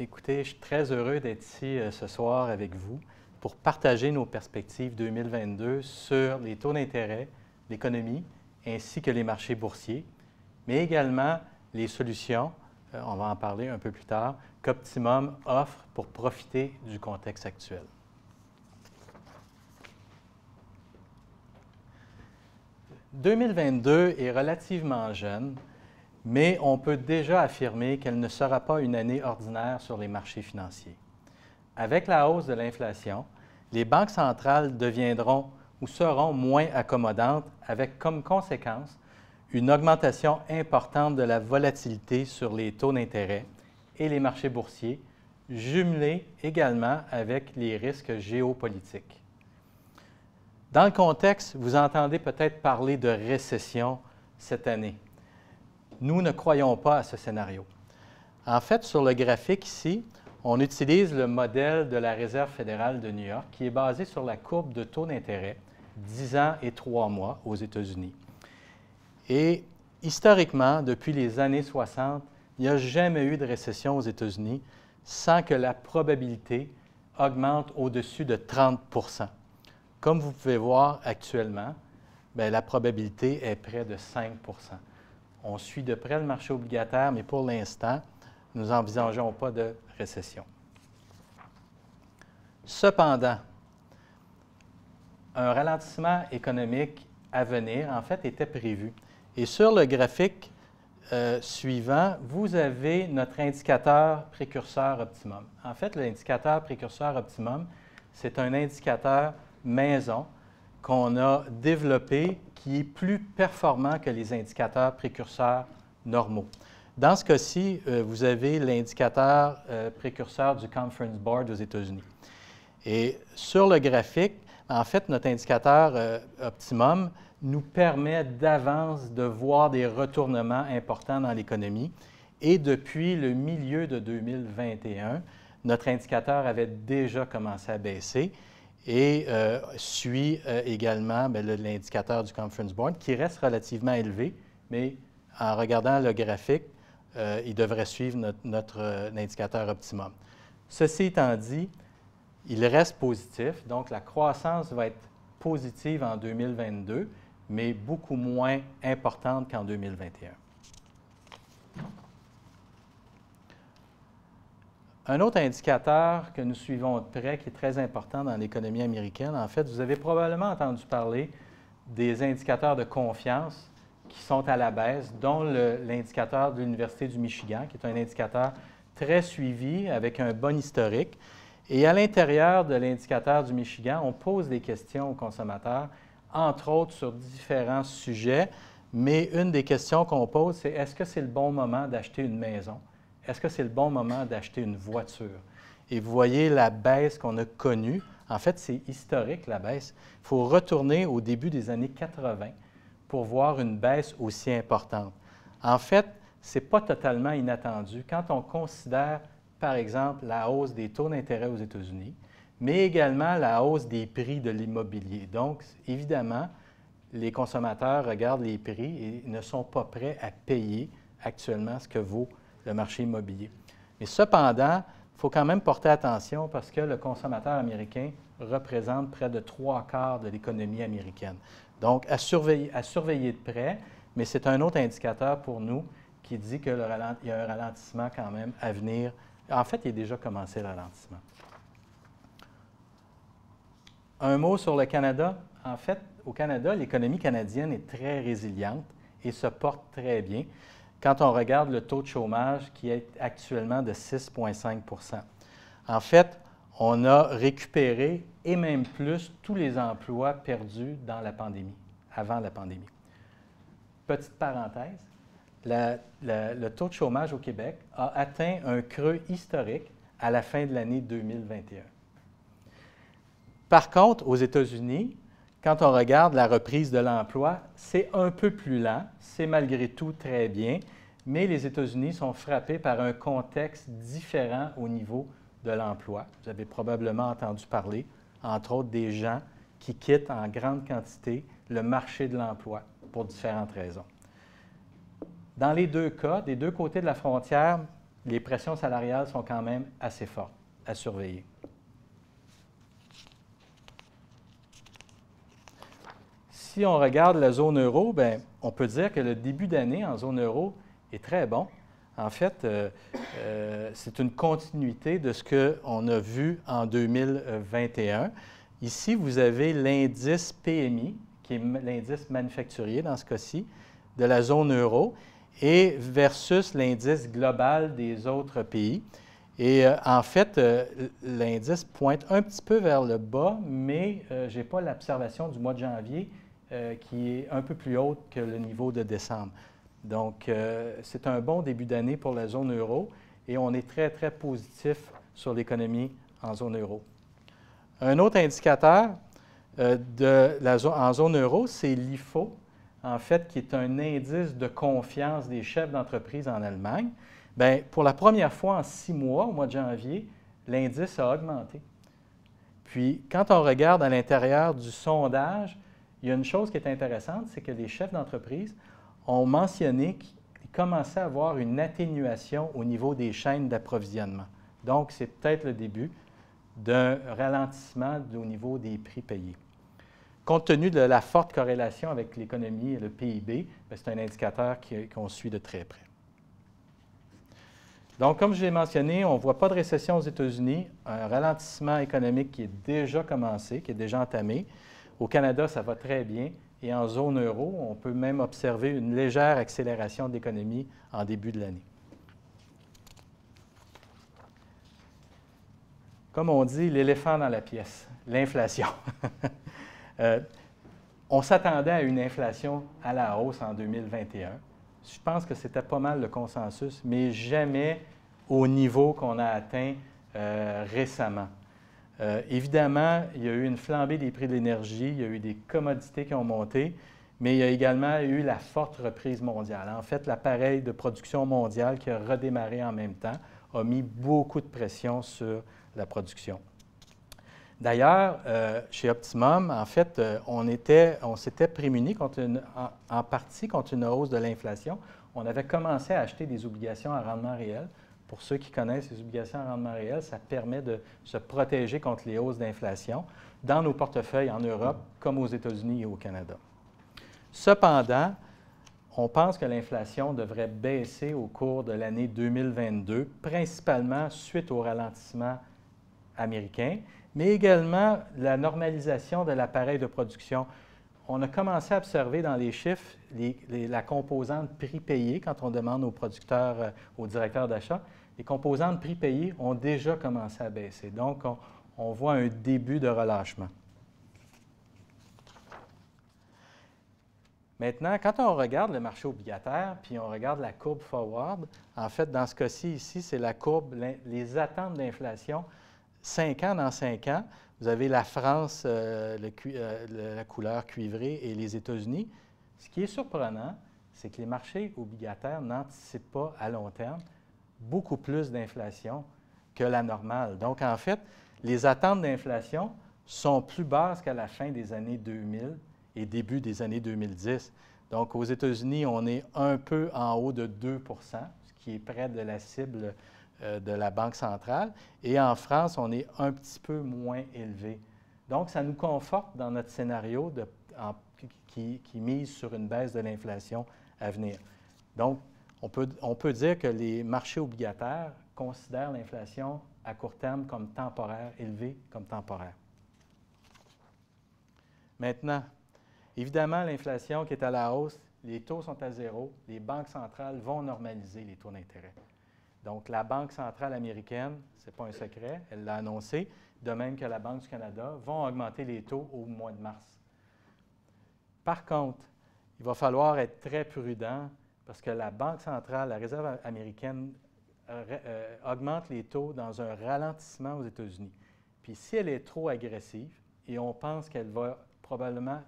écoutez, je suis très heureux d'être ici ce soir avec vous pour partager nos perspectives 2022 sur les taux d'intérêt, l'économie, ainsi que les marchés boursiers, mais également les solutions, on va en parler un peu plus tard, qu'Optimum offre pour profiter du contexte actuel. « 2022 est relativement jeune, mais on peut déjà affirmer qu'elle ne sera pas une année ordinaire sur les marchés financiers. Avec la hausse de l'inflation, les banques centrales deviendront ou seront moins accommodantes, avec comme conséquence une augmentation importante de la volatilité sur les taux d'intérêt et les marchés boursiers, jumelés également avec les risques géopolitiques. Dans le contexte, vous entendez peut-être parler de récession cette année. Nous ne croyons pas à ce scénario. En fait, sur le graphique ici, on utilise le modèle de la Réserve fédérale de New York qui est basé sur la courbe de taux d'intérêt 10 ans et 3 mois aux États-Unis. Et historiquement, depuis les années 60, il n'y a jamais eu de récession aux États-Unis sans que la probabilité augmente au-dessus de 30 %. Comme vous pouvez voir actuellement, bien, la probabilité est près de 5 %. On suit de près le marché obligataire, mais pour l'instant, nous n'envisageons pas de récession. Cependant, un ralentissement économique à venir, en fait, était prévu. Et sur le graphique suivant, vous avez notre indicateur précurseur optimum. En fait, l'indicateur précurseur optimum, c'est un indicateur maison qu'on a développé qui est plus performant que les indicateurs précurseurs normaux. Dans ce cas-ci, vous avez l'indicateur précurseur du Conference Board aux États-Unis. Et sur le graphique, en fait, notre indicateur optimum nous permet d'avance de voir des retournements importants dans l'économie. Et depuis le milieu de 2021, notre indicateur avait déjà commencé à baisser et suit également l'indicateur du Conference Board qui reste relativement élevé, mais en regardant le graphique, il devrait suivre notre indicateur optimum. Ceci étant dit, il reste positif, donc la croissance va être positive en 2022, mais beaucoup moins importante qu'en 2021. Un autre indicateur que nous suivons de près, qui est très important dans l'économie américaine, en fait, vous avez probablement entendu parler des indicateurs de confiance qui sont à la baisse, dont l'indicateur de l'Université du Michigan, qui est un indicateur très suivi avec un bon historique. Et à l'intérieur de l'indicateur du Michigan, on pose des questions aux consommateurs, entre autres sur différents sujets, mais une des questions qu'on pose, c'est est-ce que c'est le bon moment d'acheter une maison? Est-ce que c'est le bon moment d'acheter une voiture? Et vous voyez la baisse qu'on a connue. En fait, c'est historique, la baisse. Il faut retourner au début des années 80 pour voir une baisse aussi importante. En fait, ce n'est pas totalement inattendu quand on considère, par exemple, la hausse des taux d'intérêt aux États-Unis, mais également la hausse des prix de l'immobilier. Donc, évidemment, les consommateurs regardent les prix et ne sont pas prêts à payer actuellement ce que vaut le marché immobilier. Mais cependant, il faut quand même porter attention parce que le consommateur américain représente près de 3/4 de l'économie américaine. Donc, à surveiller de près, mais c'est un autre indicateur pour nous qui dit qu'il y a un ralentissement quand même à venir. En fait, il a déjà commencé le ralentissement. Un mot sur le Canada. En fait, au Canada, l'économie canadienne est très résiliente et se porte très bien quand on regarde le taux de chômage qui est actuellement de 6,5 %. En fait, on a récupéré, et même plus, tous les emplois perdus dans la pandémie, avant la pandémie. Petite parenthèse, le taux de chômage au Québec a atteint un creux historique à la fin de l'année 2021. Par contre, aux États-Unis, quand on regarde la reprise de l'emploi, c'est un peu plus lent, c'est malgré tout très bien, mais les États-Unis sont frappés par un contexte différent au niveau de l'emploi. Vous avez probablement entendu parler, entre autres, des gens qui quittent en grande quantité le marché de l'emploi pour différentes raisons. Dans les deux cas, des deux côtés de la frontière, les pressions salariales sont quand même assez fortes à surveiller. Si on regarde la zone euro, bien, on peut dire que le début d'année en zone euro est très bon. En fait, c'est une continuité de ce qu'on a vu en 2021. Ici, vous avez l'indice PMI, qui est l'indice manufacturier dans ce cas-ci, de la zone euro, et versus l'indice global des autres pays. Et en fait, l'indice pointe un petit peu vers le bas, mais je n'ai pas l'observation du mois de janvier qui est un peu plus haute que le niveau de décembre. Donc, c'est un bon début d'année pour la zone euro et on est très, très positif sur l'économie en zone euro. Un autre indicateur en zone euro, c'est l'IFO, en fait, qui est un indice de confiance des chefs d'entreprise en Allemagne. Bien, pour la première fois en 6 mois, au mois de janvier, l'indice a augmenté. Puis, quand on regarde à l'intérieur du sondage, il y a une chose qui est intéressante, c'est que les chefs d'entreprise ont mentionné qu'ils commençaient à avoir une atténuation au niveau des chaînes d'approvisionnement. Donc, c'est peut-être le début d'un ralentissement au niveau des prix payés. Compte tenu de la forte corrélation avec l'économie et le PIB, c'est un indicateur qu'on suit de très près. Donc, comme je l'ai mentionné, on ne voit pas de récession aux États-Unis, un ralentissement économique qui est déjà commencé, qui est déjà entamé. Au Canada, ça va très bien. Et en zone euro, on peut même observer une légère accélération de l'économie en début de l'année. Comme on dit, l'éléphant dans la pièce, l'inflation. On s'attendait à une inflation à la hausse en 2021. Je pense que c'était pas mal le consensus, mais jamais au niveau qu'on a atteint récemment. Évidemment, il y a eu une flambée des prix de l'énergie, il y a eu des commodités qui ont monté, mais il y a également eu la forte reprise mondiale. En fait, l'appareil de production mondial qui a redémarré en même temps a mis beaucoup de pression sur la production. D'ailleurs, chez Optimum, en fait, on s'était prémuni en partie contre une hausse de l'inflation. On avait commencé à acheter des obligations à rendement réel. Pour ceux qui connaissent les obligations à rendement réel, ça permet de se protéger contre les hausses d'inflation dans nos portefeuilles en Europe comme aux États-Unis et au Canada. Cependant, on pense que l'inflation devrait baisser au cours de l'année 2022, principalement suite au ralentissement américain, mais également la normalisation de l'appareil de production. On a commencé à observer dans les chiffres la composante prix payé quand on demande aux producteurs, aux directeurs d'achat. Les composantes prix payées ont déjà commencé à baisser. Donc, on voit un début de relâchement. Maintenant, quand on regarde le marché obligataire, puis on regarde la courbe forward, en fait, dans ce cas-ci, ici, c'est la courbe, les attentes d'inflation 5 ans dans 5 ans. Vous avez la France, la couleur cuivrée, et les États-Unis. Ce qui est surprenant, c'est que les marchés obligataires n'anticipent pas à long terme beaucoup plus d'inflation que la normale. Donc, en fait, les attentes d'inflation sont plus basses qu'à la fin des années 2000 et début des années 2010. Donc, aux États-Unis, on est un peu en haut de 2 %, ce qui est près de la cible de la Banque centrale. Et en France, on est un petit peu moins élevé. Donc, ça nous conforte dans notre scénario qui mise sur une baisse de l'inflation à venir. Donc, on peut dire que les marchés obligataires considèrent l'inflation à court terme comme temporaire, élevée comme temporaire. Maintenant, évidemment, l'inflation qui est à la hausse, les taux sont à zéro, les banques centrales vont normaliser les taux d'intérêt. Donc, la Banque centrale américaine, ce n'est pas un secret, elle l'a annoncé, de même que la Banque du Canada, vont augmenter les taux au mois de mars. Par contre, il va falloir être très prudent parce que la Banque centrale, la Réserve américaine, augmente les taux dans un ralentissement aux États-Unis. Puis si elle est trop agressive, et on pense qu'elle va probablement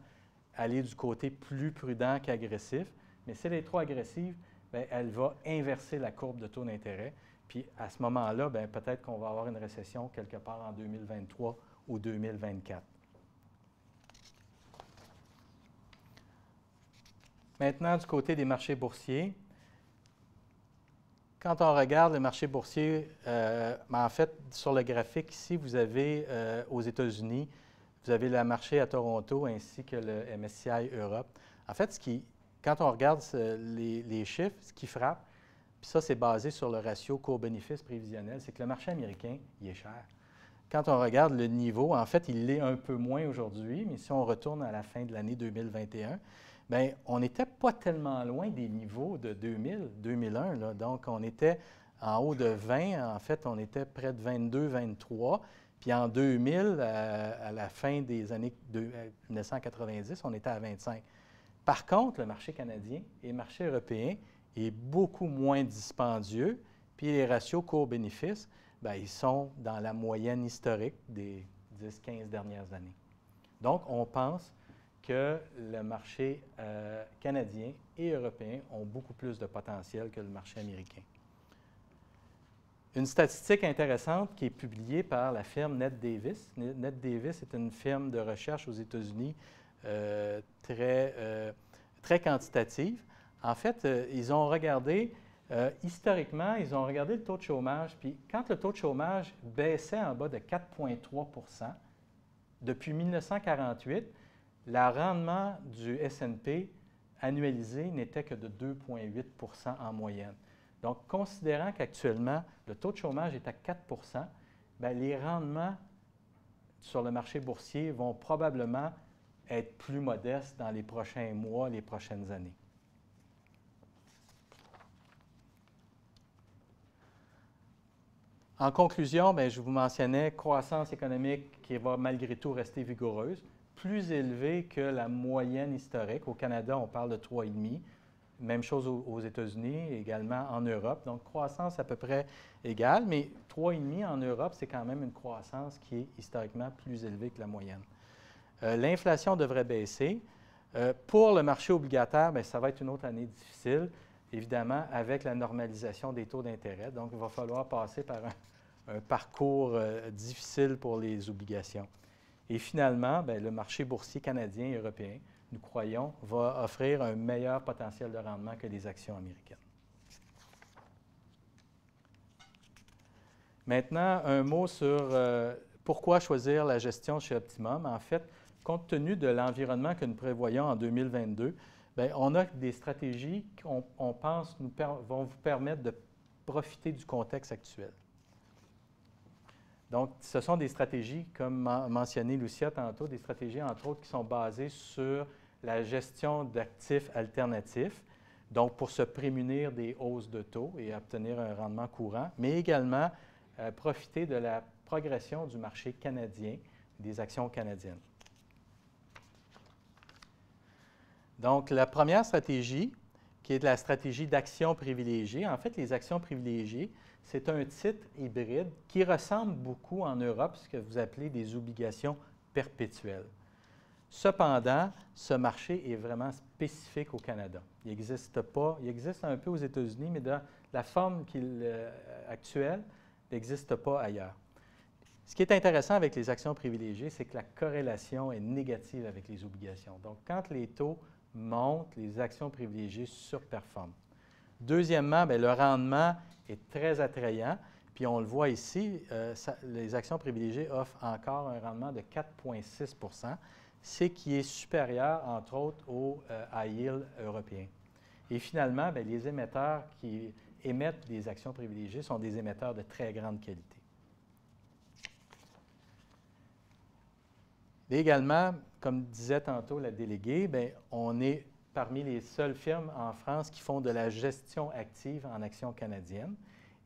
aller du côté plus prudent qu'agressif, mais si elle est trop agressive, bien, elle va inverser la courbe de taux d'intérêt. Puis à ce moment-là, peut-être qu'on va avoir une récession quelque part en 2023 ou 2024. Maintenant, du côté des marchés boursiers, quand on regarde le marché boursier, en fait, sur le graphique ici, vous avez aux États-Unis, vous avez le marché à Toronto ainsi que le MSCI Europe. En fait, quand on regarde les chiffres, ce qui frappe, puis ça, c'est basé sur le ratio cours-bénéfice prévisionnel, c'est que le marché américain, il est cher. Quand on regarde le niveau, en fait, il l'est un peu moins aujourd'hui, mais si on retourne à la fin de l'année 2021, bien, on n'était pas tellement loin des niveaux de 2000, 2001. Là. Donc, on était en haut de 20. En fait, on était près de 22, 23. Puis en 2000, à la fin des années 1990, on était à 25. Par contre, le marché canadien et le marché européen est beaucoup moins dispendieux. Puis les ratios cours-bénéfices, bien, ils sont dans la moyenne historique des 10-15 dernières années. Donc, on pense que le marché canadien et européen ont beaucoup plus de potentiel que le marché américain. Une statistique intéressante qui est publiée par la firme Ned Davis. Ned Davis est une firme de recherche aux États-Unis très quantitative. En fait, ils ont regardé, historiquement, ils ont regardé le taux de chômage, puis quand le taux de chômage baissait en bas de 4,3 % depuis 1948, le rendement du S&P annualisé n'était que de 2,8 % en moyenne. Donc, considérant qu'actuellement, le taux de chômage est à 4 %, bien, les rendements sur le marché boursier vont probablement être plus modestes dans les prochains mois, les prochaines années. En conclusion, bien, je vous mentionnais croissance économique qui va malgré tout rester vigoureuse, plus élevée que la moyenne historique. Au Canada, on parle de 3,5. Même chose aux États-Unis, également en Europe. Donc, croissance à peu près égale, mais 3,5 en Europe, c'est quand même une croissance qui est historiquement plus élevée que la moyenne. L'inflation devrait baisser. Pour le marché obligataire, bien, ça va être une autre année difficile, évidemment, avec la normalisation des taux d'intérêt. Donc, il va falloir passer par un parcours difficile pour les obligations. Et finalement, bien, le marché boursier canadien et européen, nous croyons, va offrir un meilleur potentiel de rendement que les actions américaines. Maintenant, un mot sur pourquoi choisir la gestion chez Optimum. En fait, compte tenu de l'environnement que nous prévoyons en 2022, bien, on a des stratégies qui, on pense, vont vous permettre de profiter du contexte actuel. Donc, ce sont des stratégies, comme mentionné Lucia tantôt, des stratégies, entre autres, qui sont basées sur la gestion d'actifs alternatifs, donc pour se prémunir des hausses de taux et obtenir un rendement courant, mais également profiter de la progression du marché canadien, des actions canadiennes. Donc, la première stratégie, qui est la stratégie d'actions privilégiées. En fait, les actions privilégiées, c'est un titre hybride qui ressemble beaucoup en Europe à ce que vous appelez des obligations perpétuelles. Cependant, ce marché est vraiment spécifique au Canada. Il existe un peu aux États-Unis, mais dans la forme actuelle, il n'existe pas ailleurs. Ce qui est intéressant avec les actions privilégiées, c'est que la corrélation est négative avec les obligations. Donc, quand les taux montent, les actions privilégiées surperforment. Deuxièmement, bien, le rendement est très attrayant. Puis on le voit ici, les actions privilégiées offrent encore un rendement de 4,6 %, ce qui est supérieur, entre autres, au high yield européen. Et finalement, bien, les émetteurs qui émettent des actions privilégiées sont des émetteurs de très grande qualité. Et également, comme disait tantôt la déléguée, bien, on est parmi les seules firmes en France qui font de la gestion active en actions canadiennes.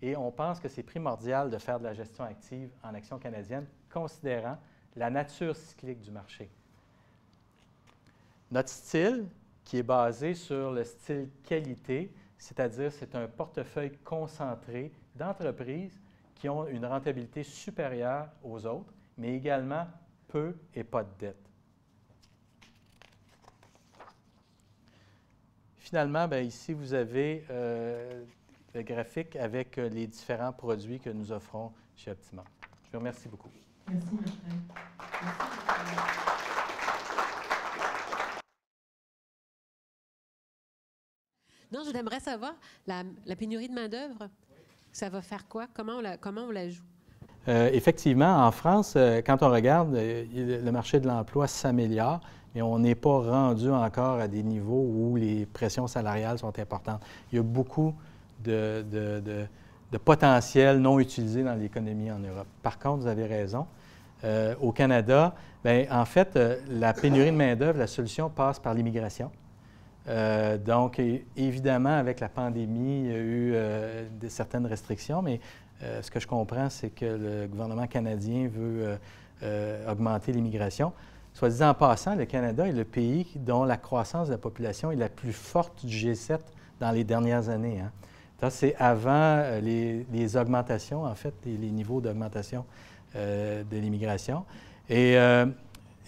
Et on pense que c'est primordial de faire de la gestion active en actions canadiennes, considérant la nature cyclique du marché. Notre style, qui est basé sur le style qualité, c'est-à-dire c'est un portefeuille concentré d'entreprises qui ont une rentabilité supérieure aux autres, mais également peu et pas de dette. Finalement, bien, ici, vous avez le graphique avec les différents produits que nous offrons chez Optimum. Je vous remercie beaucoup. Merci, Martin. Non, je voudrais savoir, la pénurie de main-d'œuvre, Ça va faire quoi? Comment on la joue? Effectivement, en France, quand on regarde, le marché de l'emploi s'améliore, mais on n'est pas rendu encore à des niveaux où les pressions salariales sont importantes. Il y a beaucoup de potentiel non utilisé dans l'économie en Europe. Par contre, vous avez raison. Au Canada, bien, en fait, la pénurie de main-d'œuvre, la solution passe par l'immigration. Donc, évidemment, avec la pandémie, il y a eu certaines restrictions, mais ce que je comprends, c'est que le gouvernement canadien veut augmenter l'immigration. Soit dit en passant, le Canada est le pays dont la croissance de la population est la plus forte du G7 dans les dernières années. Hein. Ça, c'est avant les augmentations, en fait, les niveaux d'augmentation de l'immigration. Et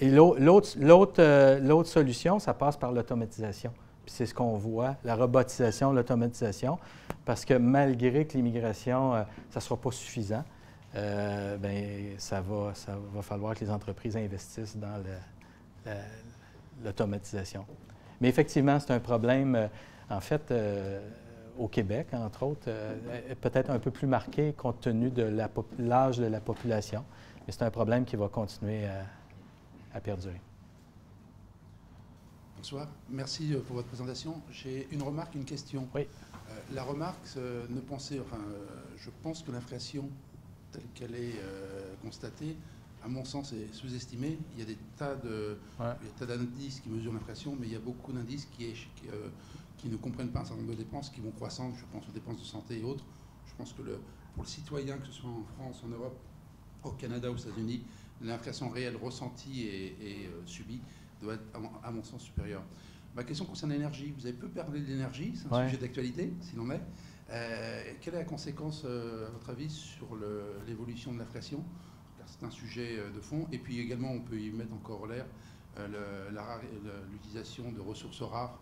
l'autre solution, ça passe par l'automatisation. Puis c'est ce qu'on voit, la robotisation, l'automatisation, parce que malgré que l'immigration, ça ne sera pas suffisant, bien, ça va falloir que les entreprises investissent dans l'automatisation. Mais effectivement, c'est un problème, en fait, au Québec, entre autres, peut-être un peu plus marqué compte tenu de l'âge de la population, mais c'est un problème qui va continuer à perdurer. Bonsoir, merci pour votre présentation. J'ai une remarque, une question. Oui. La remarque, je pense que l'inflation telle qu'elle est constatée, à mon sens, est sous-estimée. Il y a des tas d'indices qui mesurent l'inflation, mais il y a beaucoup d'indices qui ne comprennent pas un certain nombre de dépenses qui vont croissant. Je pense aux dépenses de santé et autres. Je pense que pour le citoyen, que ce soit en France, en Europe, au Canada, aux États-Unis, l'inflation réelle ressentie et subie doit être, à mon sens, supérieure. Ma question concerne l'énergie. Vous avez peu parlé de l'énergie, c'est un sujet d'actualité, s'il en est. Quelle est la conséquence, à votre avis, sur l'évolution de l'inflation? Car c'est un sujet de fond. Et puis également, on peut y mettre en corollaire l'utilisation de ressources rares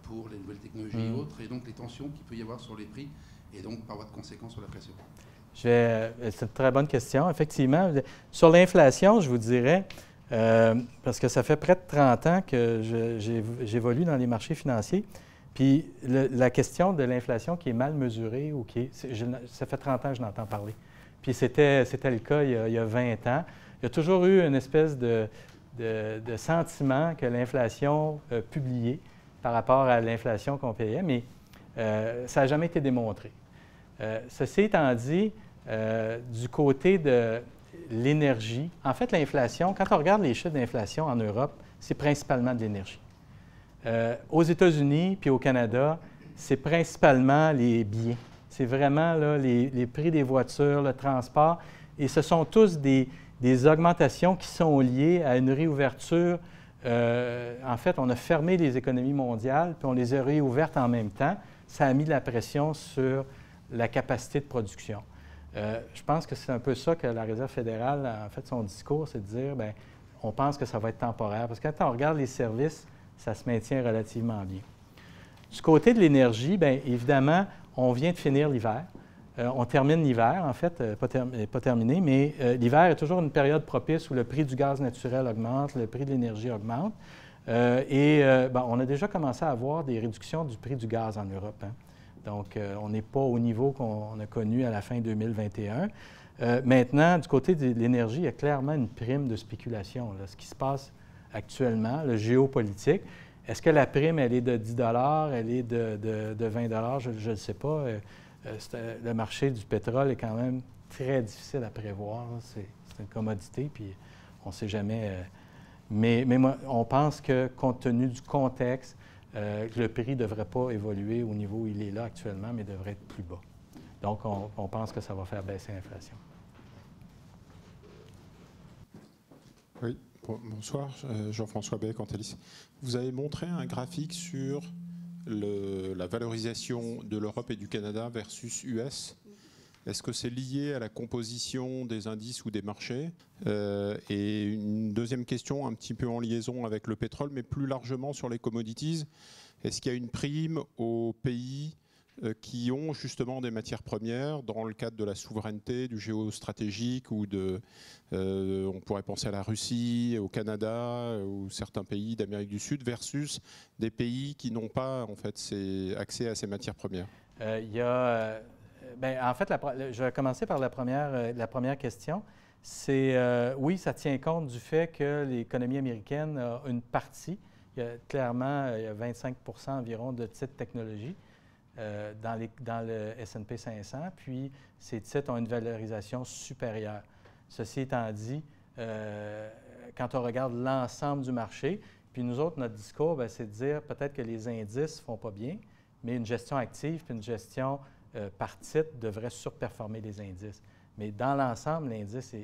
pour les nouvelles technologies et autres, et donc les tensions qu'il peut y avoir sur les prix, et donc par voie de conséquence sur l'inflation. C'est une très bonne question. Effectivement, sur l'inflation, je vous dirais, parce que ça fait près de 30 ans que j'évolue dans les marchés financiers, puis la question de l'inflation qui est mal mesurée, ou ça fait 30 ans que je n'entends parler. Puis c'était le cas il y a 20 ans. Il y a toujours eu une espèce de sentiment que l'inflation publiée par rapport à l'inflation qu'on payait, mais ça n'a jamais été démontré. Ceci étant dit, du côté de l'énergie, en fait, l'inflation, quand on regarde les chiffres d'inflation en Europe, c'est principalement de l'énergie. Aux États-Unis puis au Canada, c'est principalement les biens. C'est vraiment là, les prix des voitures, le transport, et ce sont tous des augmentations qui sont liées à une réouverture. En fait, on a fermé les économies mondiales, puis on les a réouvertes en même temps. Ça a mis de la pression sur la capacité de production. Je pense que c'est un peu ça que la Réserve fédérale, en fait, son discours, c'est de dire, bien, on pense que ça va être temporaire. Parce que quand on regarde les services, ça se maintient relativement bien. Du côté de l'énergie, bien, évidemment, on vient de finir l'hiver. On termine l'hiver, en fait, pas terminé, mais l'hiver est toujours une période propice où le prix du gaz naturel augmente, le prix de l'énergie augmente. On a déjà commencé à avoir des réductions du prix du gaz en Europe. Hein. Donc, on n'est pas au niveau qu'on a connu à la fin 2021. Maintenant, du côté de l'énergie, il y a clairement une prime de spéculation. Là. Ce qui se passe actuellement, le géopolitique, est-ce que la prime, elle est de 10 $, elle est de 20 $? Je ne sais pas. Le marché du pétrole est quand même très difficile à prévoir. C'est une commodité, puis on ne sait jamais. Mais on pense que, compte tenu du contexte, que le prix ne devrait pas évoluer au niveau où il est là actuellement, mais devrait être plus bas. Donc, on pense que ça va faire baisser l'inflation. Oui, bonsoir, Jean-François Bay, Cantalis. Vous avez montré un graphique sur la valorisation de l'Europe et du Canada versus US. Est-ce que c'est lié à la composition des indices ou des marchés? Et une deuxième question, un petit peu en liaison avec le pétrole, mais plus largement sur les commodities. Est-ce qu'il y a une prime aux pays qui ont justement des matières premières dans le cadre de la souveraineté, du géostratégique ou on pourrait penser à la Russie, au Canada ou certains pays d'Amérique du Sud versus des pays qui n'ont pas en fait accès à ces matières premières? Il y a En fait, je vais commencer par la première question. C'est, oui, ça tient compte du fait que l'économie américaine a une partie. Clairement, il y a 25 environ de titres technologie dans le S&P 500, puis ces titres ont une valorisation supérieure. Ceci étant dit, quand on regarde l'ensemble du marché, puis nous autres, notre discours, c'est de dire peut-être que les indices ne font pas bien, mais une gestion active puis une gestion par titre devrait surperformer les indices. Mais dans l'ensemble, l'indice,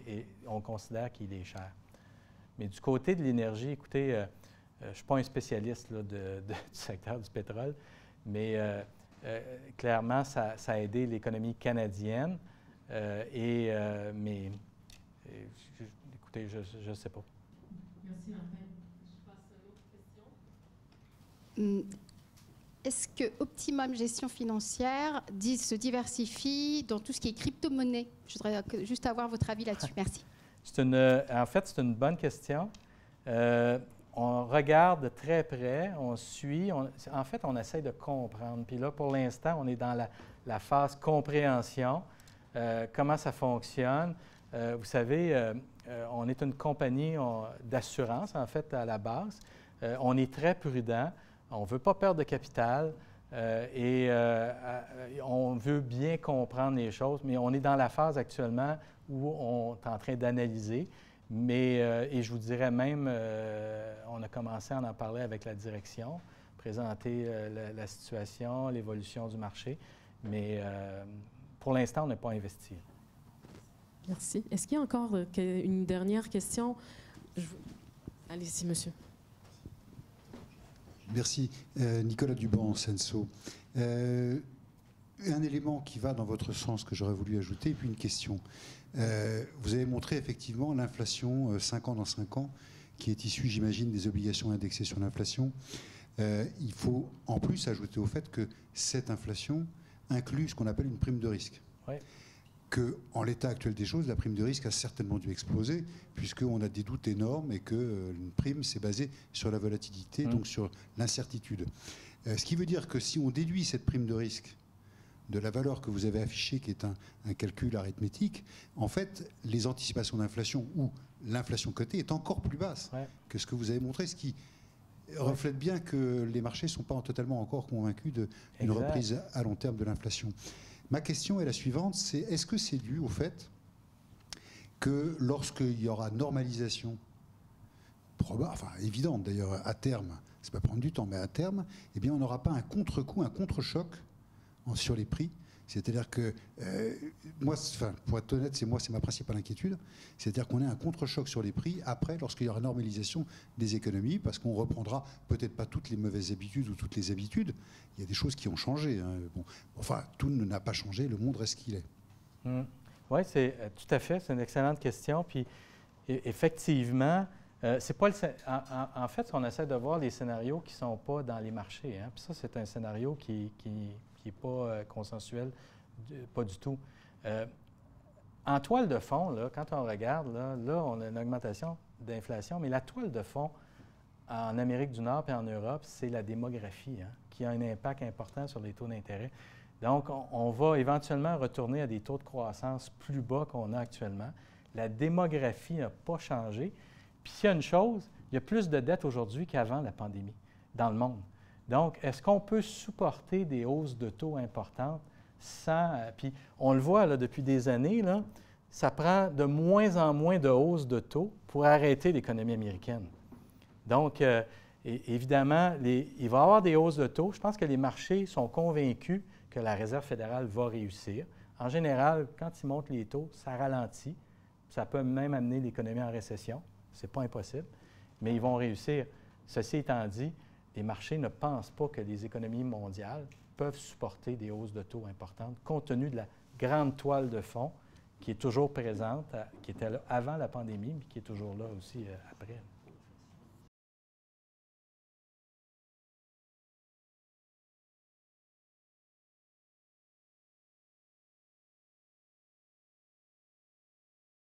on considère qu'il est cher. Mais du côté de l'énergie, écoutez, je ne suis pas un spécialiste là, du secteur du pétrole, mais clairement, ça a aidé l'économie canadienne. Mais écoutez, je ne sais pas. Merci, Raphaël. Je passe à l'autre question. Est-ce que Optimum Gestion Financière se diversifie dans tout ce qui est crypto-monnaie? Je voudrais juste avoir votre avis là-dessus. Merci. En fait, c'est une bonne question. On regarde de très près, on suit. En fait, on essaie de comprendre. Puis là, pour l'instant, on est dans la phase compréhension. Comment ça fonctionne. Vous savez, on est une compagnie d'assurance, en fait, à la base. On est très prudent. On ne veut pas perdre de capital on veut bien comprendre les choses, mais on est dans la phase actuellement où on est en train d'analyser. Et je vous dirais même, on a commencé à en parler avec la direction, présenter la situation, l'évolution du marché, mais pour l'instant, on n'est pas investi. Merci. Est-ce qu'il y a encore une dernière question? Allez-y, monsieur. Merci. Nicolas Duban, Senso. Un élément qui va dans votre sens que j'aurais voulu ajouter, et puis une question. Vous avez montré effectivement l'inflation 5 ans dans 5 ans, qui est issue, j'imagine, des obligations indexées sur l'inflation. Il faut en plus ajouter au fait que cette inflation inclut ce qu'on appelle une prime de risque. Oui. Qu'en l'état actuel des choses, la prime de risque a certainement dû exploser, puisqu'on a des doutes énormes et qu'une prime, c'est basé sur la volatilité, donc sur l'incertitude. Ce qui veut dire que si on déduit cette prime de risque de la valeur que vous avez affichée, qui est un calcul arithmétique, en fait, les anticipations d'inflation ou l'inflation cotée est encore plus basse que ce que vous avez montré, ce qui reflète bien que les marchés ne sont pas totalement encore convaincus d'une reprise à long terme de l'inflation. Ma question est la suivante, c'est est-ce que c'est dû au fait que lorsqu'il y aura normalisation, évidente d'ailleurs à terme, ça peut prendre du temps, mais à terme, eh bien on n'aura pas un contre-coup, un contre-choc sur les prix. C'est-à-dire que, moi, pour être honnête, c'est ma principale inquiétude, c'est-à-dire qu'on ait un contre-choc sur les prix après, lorsqu'il y aura normalisation des économies, parce qu'on reprendra peut-être pas toutes les mauvaises habitudes ou toutes les habitudes. Il y a des choses qui ont changé. Hein. Tout n'a pas changé, le monde reste qu'il est. Oui, c'est tout à fait, c'est une excellente question. Puis, effectivement, c'est pas en fait, on essaie de voir les scénarios qui ne sont pas dans les marchés. Hein. Puis ça, c'est un scénario qui n'est pas consensuel, pas du tout. En toile de fond, là, quand on regarde, là, on a une augmentation d'inflation, mais la toile de fond en Amérique du Nord et en Europe, c'est la démographie qui a un impact important sur les taux d'intérêt. Donc, on va éventuellement retourner à des taux de croissance plus bas qu'on a actuellement. La démographie n'a pas changé. Puis s'il y a une chose, il y a plus de dettes aujourd'hui qu'avant la pandémie dans le monde. Donc, est-ce qu'on peut supporter des hausses de taux importantes sans... Puis on le voit là, depuis des années, là, ça prend de moins en moins de hausses de taux pour arrêter l'économie américaine. Donc, évidemment, il va y avoir des hausses de taux. Je pense que les marchés sont convaincus que la Réserve fédérale va réussir. En général, quand ils montent les taux, ça ralentit. Ça peut même amener l'économie en récession. Ce n'est pas impossible, mais ils vont réussir. Ceci étant dit, les marchés ne pensent pas que les économies mondiales peuvent supporter des hausses de taux importantes, compte tenu de la grande toile de fond qui est toujours présente, qui était là avant la pandémie, mais qui est toujours là aussi après.